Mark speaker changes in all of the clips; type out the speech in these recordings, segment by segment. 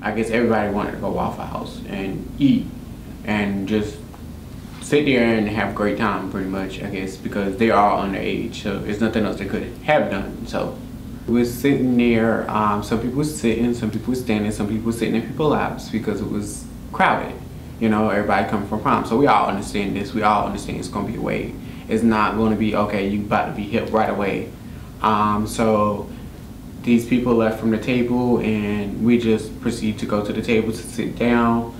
Speaker 1: I guess everybody wanted to go Waffle House and eat and just sit there and have a great time, pretty much, I guess, because they are underage, so there's nothing else they could have done. So we were sitting there, some people were sitting, some people were standing, some people were sitting in people's laps because it was crowded. You know, everybody coming from prom. So we all understand this. We all understand it's going to be a wave. It's not going to be, okay, you about to be hit right away. So these people left from the table and we just proceed to go to the table to sit down.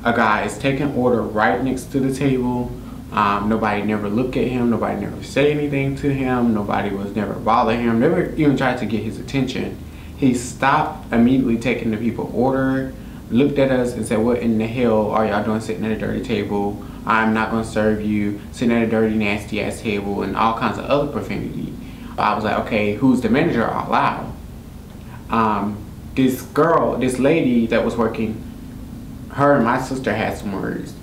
Speaker 1: A guy is taking order right next to the table. Nobody never looked at him. Nobody never said anything to him. Nobody was never bothering him. Never even tried to get his attention. He stopped immediately taking the people order, looked at us and said, what in the hell are y'all doing sitting at a dirty table? I'm not going to serve you, sitting at a dirty, nasty ass table, and all kinds of other profanity. I was like, okay, who's the manager out loud? This lady that was working, her and my sister had some words.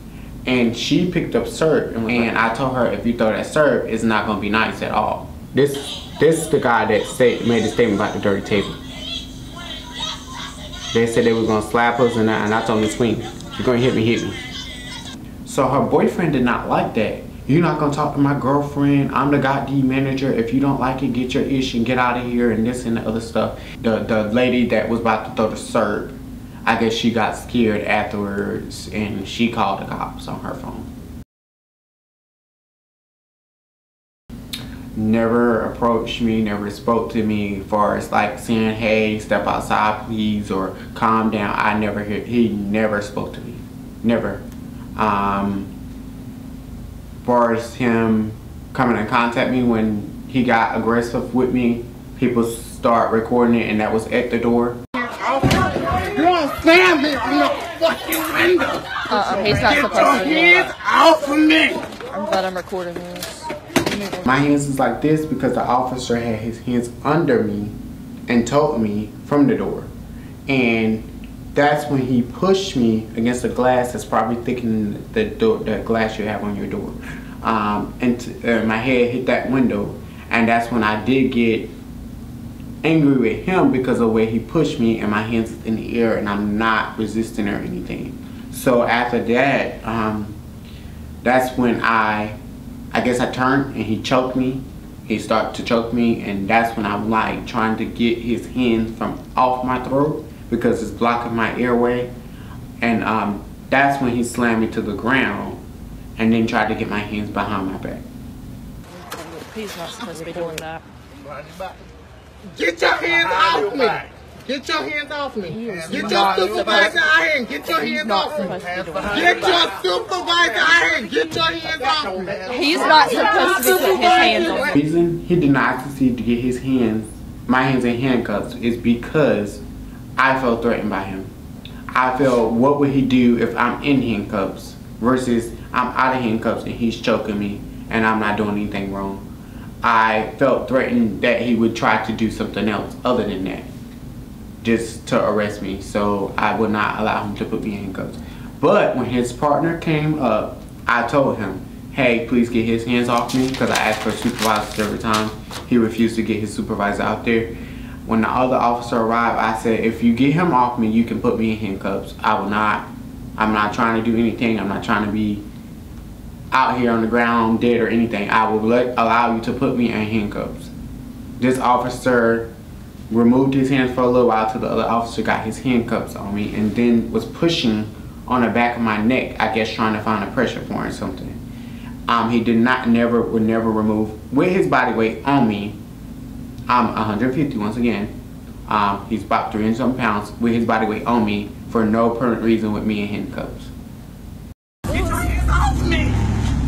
Speaker 1: And she picked up syrup, and I told her, if you throw that syrup, it's not going to be nice at all. This is the guy that made the statement about the dirty table. They said they were going to slap us, and I told them to swing. You're going to hit me. So her boyfriend did not like that. You're not going to talk to my girlfriend. I'm the goddamn manager. If you don't like it, get your ish and get out of here and this and the other stuff. The lady that was about to throw the syrup, I guess she got scared afterwards and she called the cops on her phone. Never approached me, never spoke to me as far as like saying, hey, step outside please, or calm down. He never spoke to me. Never. Far as him coming and contact me when he got aggressive with me, people start recording it and that was at the door.
Speaker 2: You don't stand me on the fucking window.
Speaker 3: He's not supposed to do
Speaker 2: hands off of me.
Speaker 3: I'm glad I'm recording this.
Speaker 1: My hands is like this because the officer had his hands under me and told me from the door. And that's when he pushed me against the glass that's probably thickening the glass you have on your door. And my head hit that window. And that's when I did get angry with him because of the way he pushed me and my hands in the air and I'm not resisting or anything. So after that, that's when I guess I turned and he choked me. He started to choke me, and that's when I'm like trying to get his hands from off my throat because it's blocking my airway. And that's when he slammed me to the ground and then tried to get my hands behind my back.
Speaker 3: He's not supposed to be doing that.
Speaker 2: Get your hands off me. Get your hands off me. Get your supervisor out here and get your hands off me. Get your supervisor out here and get your hands off me.
Speaker 3: He's not supposed to be putting his hands on me.
Speaker 1: The reason he did not succeed to get his hands, my hands in handcuffs, is because I felt threatened by him. I felt, what would he do if I'm in handcuffs versus I'm out of handcuffs and he's choking me and I'm not doing anything wrong. I felt threatened that he would try to do something else other than that, just to arrest me. So I would not allow him to put me in handcuffs. But when his partner came up, I told him, hey, please get his hands off me, because I asked for supervisors every time. He refused to get his supervisor out there. When the other officer arrived, I said, if you get him off me, you can put me in handcuffs. I'm not trying to do anything. I'm not trying to be out here on the ground dead or anything. I will allow you to put me in handcuffs. This officer removed his hands for a little while till the other officer got his handcuffs on me and then was pushing on the back of my neck, I guess trying to find a pressure point or something. He would never remove, with his body weight on me, I'm 150 once again. He's about 300 something pounds with his body weight on me for no apparent reason with me in handcuffs.
Speaker 2: Get your hands off me.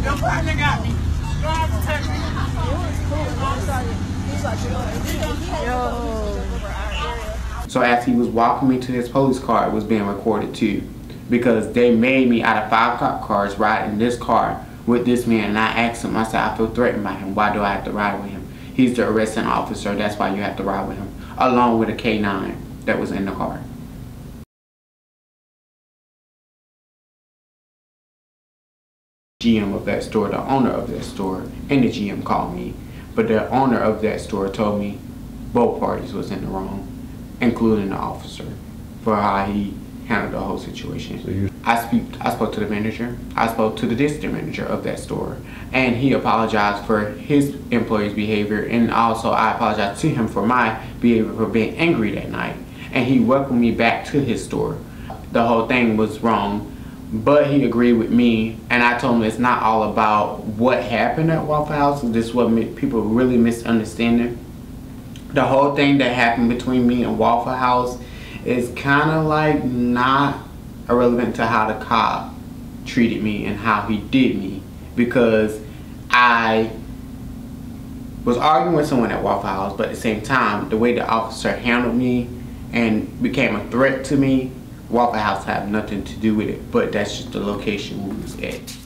Speaker 2: Your partner got me. God protect me.
Speaker 1: So as he was walking me to his police car, it was being recorded too, because they made me out of 5 cop cars ride in this car with this man, and I asked him, I said, I feel threatened by him. Why do I have to ride with him? He's the arresting officer. That's why you have to ride with him, along with a K9 that was in the car. GM of that store, the owner of that store, and the GM called me, but the owner of that store told me both parties was in the wrong, including the officer, for how he handled the whole situation. I spoke to the manager. I spoke to the district manager of that store, and he apologized for his employees' behavior, and also I apologized to him for my behavior for being angry that night, and he welcomed me back to his store. The whole thing was wrong, but he agreed with me, and I told him it's not all about what happened at Waffle House. This is what people really misunderstanding. The whole thing that happened between me and Waffle House is kind of like not irrelevant to how the cop treated me and how he did me, because I was arguing with someone at Waffle House, but at the same time, the way the officer handled me and became a threat to me, Waffle House had nothing to do with it, but that's just the location we was at.